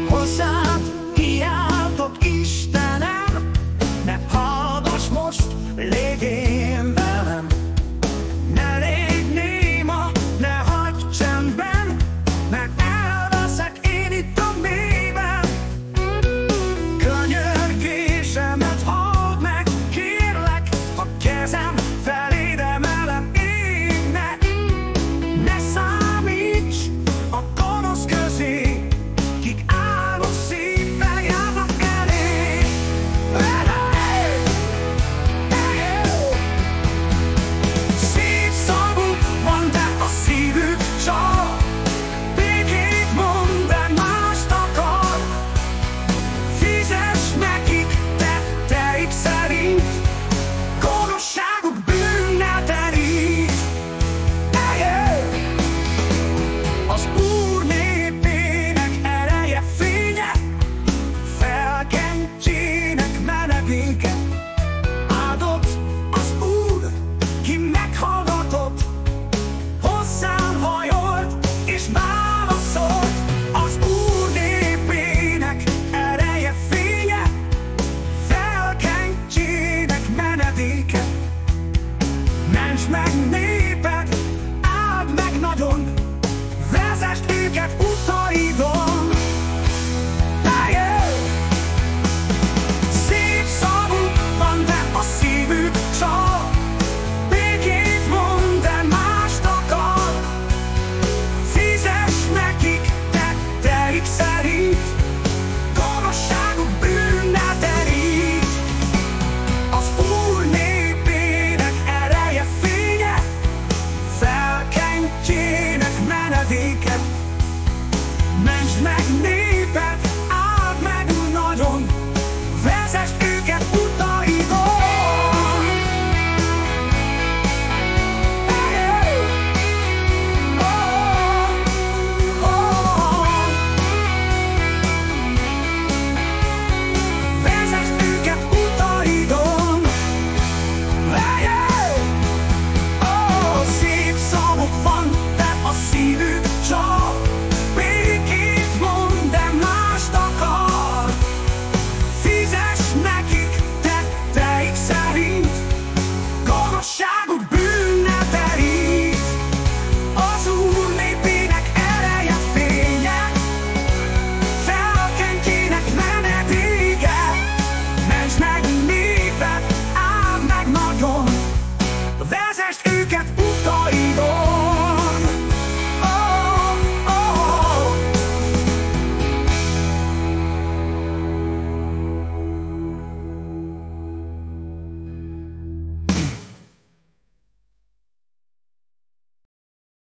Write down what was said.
Hozzád kiáltott Istenem, ne hallgass most, légjél velem. Ne légy néma, ne hagyj csendben, mert elveszek én itt a mélyben. Könyörgésemet halld meg, kérlek, a kezem feléd emelem énnek. Ne számíts a gonosz közé, kik áldott szívvel járnak elé. Szép szavuk van, de a szívük csal. Békét mond, de mást akar. Fizess nekik tetteik szerint, gonoszságuk bűnnel terít. Az Úr népének ereje, fénye, felkentjének menedéke. Áldott az Úr, ki meghallgatott, hozzám hajolt és válaszolt. Az Úr népének ereje, fénye, felkentjének menedéke. Ments meg néped, áld meg nagyon, vezesd őket utaidon. Szép szavuk van, de a szívük csal. Békét mond, de mást akar. Fizess nekik tetteik szerint, gonoszságuk bűnnel terít. Az Úr népének ereje, fénye, felkentjének menedéket. Mentsd meg néped, áld meg nagyon, vezesd őket utaidon. Vezesd őket utaidon. Szép szavuk van, de a szívük csal. Békét mond, de mást akar. Fizess nekik tetteik szerint, gonoszságuk bűnnel terít. Az Úr népének ereje, fénye, felkentjének menedéke. Mentsd meg néped, áld meg nagyon, vezesd őket